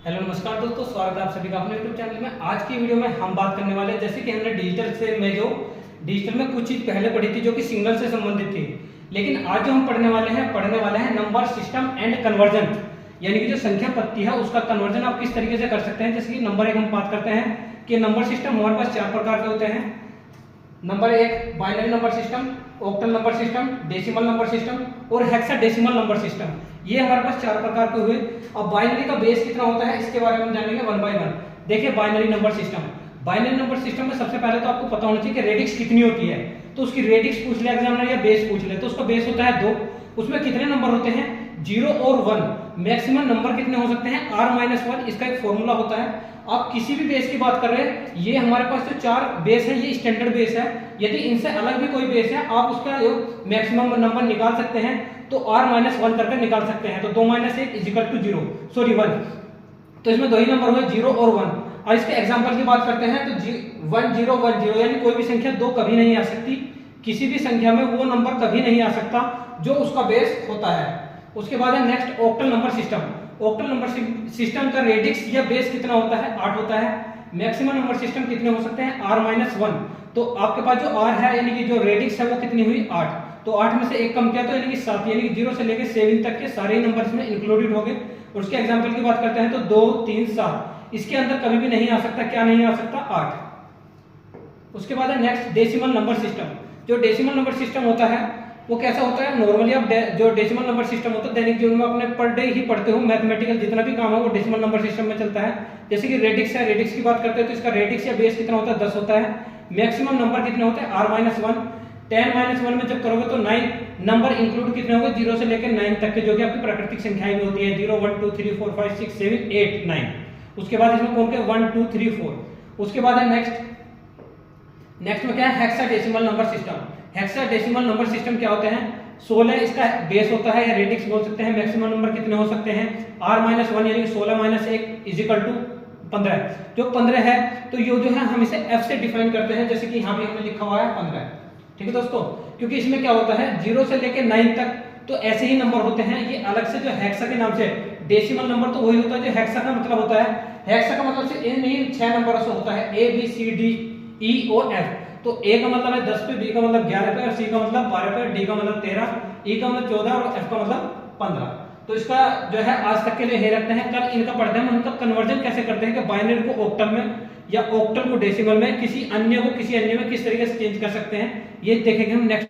Hello नमस्कार दोस्तों, स्वागत है आप सभी का अपने यूट्यूब चैनल में। आज की वीडियो में हम बात करने वाले हैं, जैसे कि हमने डिजिटल में कुछ चीज पहले पढ़ी थी जो कि सिग्नल से संबंधित थी, लेकिन आज जो हम पढ़ने वाले हैं नंबर सिस्टम एंड कन्वर्जन, यानी कि जो संख्या पत्ती है उसका कन्वर्जन आप किस तरीके से कर सकते हैं। जैसे कि नंबर एक हम बात करते हैं कि नंबर सिस्टम हमारे पास 4 प्रकार के होते हैं। नंबर एक binary number system, octal number system, decimal number system और हेक्साडेसिमल नंबर सिस्टम। ये हमारे पास 4 प्रकार के हुए। अब बाइनरी का बेस कितना होता है इसके बारे में जानेंगे वन बाय वन। देखिए बाइनरी नंबर सिस्टम में सबसे पहले तो आपको पता होना चाहिए कि रेडिक्स कितनी होती है। तो उसकी रेडिक्स पूछ ले एग्जामिनर या बेस पूछ ले, तो उसका बेस होता है 2। उसमें कितने नंबर होते हैं? 0 और 1। मैक्सिमम नंबर कितने हो सकते हैं? r-1। इसका एक फॉर्मूला होता है। आप किसी भी बेस की बात कर रहे हैं, ये हमारे पास जो 4 बेस है ये स्टैंडर्ड बेस है। यदि इनसे अलग भी कोई बेस है आप उसका जो मैक्सिमम नंबर निकाल सकते हैं, तो r-1 करके निकाल सकते हैं। तो 2 - 1 = 1। तो इसमें दो ही नंबर हुए 0 और 1। और इसके एग्जांपल की बात करते हैं तो 10 10, यानी कोई भी संख्या 2 कभी नहीं आ सकती। किसी भी संख्या में वो नंबर कभी नहीं आ सकता जो उसका बेस होता है। उसके बाद है next octal number system. Octal number system का रेडिक्स या बेस कितना होता है? 8 होता है। मैक्सिमम नंबर सिस्टम कितने हो सकते हैं? r-1। तो आपके पास जो r है यानी कि जो रेडिक्स है वो कितनी हुई? 8। तो 8 में से एक कम किया तो यानी कि 7, यानी कि 0 से लेकर 7 तक के सारे नंबर इसमें इंक्लूडेड हो गए। और उसके एग्जांपल की बात करते हैं तो 2 3 7, इसके अंदर कभी भी नहीं आ सकता। क्या नहीं आ सकता? 8। उसके बाद है नेक्स्ट डेसिमल नंबर सिस्टम। जो डेसिमल नंबर सिस्टम होता है वो कैसा होता है? नॉर्मली आप जो डेसिमल नंबर सिस्टम होता है दैनिक जीवन में अपने पर डे ही पढ़ते हो। मैथमेटिकल जितना भी काम है वो डेसिमल नंबर सिस्टम में चलता है। जैसे कि रेडिक्स है, रेडिक्स की बात करते हैं तो इसका रेडिक्स या बेस कितना होता है? 10 होता है। मैक्सिमम नंबर कितने होते हैं? r-1। 10 - 1 में जब करोगे तो 9 नंबर इंक्लूड कितने होंगे? 0 से लेकर 9 तक के, जो कि आपकी प्राकृतिक संख्याएं भी होती है। 0 1 2 3 4 5 6 7 8 9। उसके बाद इसमें कौन के 1 2 3 4। उसके बाद है नेक्स्ट में क्या है? Hexadecimal number system. Hexadecimal number system क्या होते हैं? 16 इसका बेस होता है या रेडिक्स बोल सकते हैं। मैक्सिमम नंबर कितने हो सकते हैं? r-1, यानी 16 - 1 = 15। जो 15 है तो ये जो है हम इसे f से डिफाइन करते हैं, जैसे कि यहाँ भी हमने लिखा हुआ है 15। ठीक है दोस्तों, क्योंकि इसमें क्या होता है 0 से लेकर 9 तक तो ऐसे ही नंबर होते हैं। ये अलग से जो हेक्सा के नाम से डेसिमल नंबर तो वही होता है जो हेक्सा का मतलब होता है। हेक्सा का मतलब से इन 6 नंबरों से होता है, A B C D E और F। तो A का मतलब है 10 पे, B का मतलब 11 पे, और C का मतलब 12 पे, D का मतलब 13, E का मतलब 14 और F का मतलब 15। तो इसका जो है आज तक के लिए यही रखते हैं। कल इनका पढ़ते हैं हम इनका कन्वर्जन कैसे करते हैं कि बाइनरी को ऑक्टल में या ऑक्टल को डेसिमल में, किसी अन्य को किसी अन्य में किस तरीके से चेंज कर सकते हैं, ये देखेंगे हम नेक्स्ट।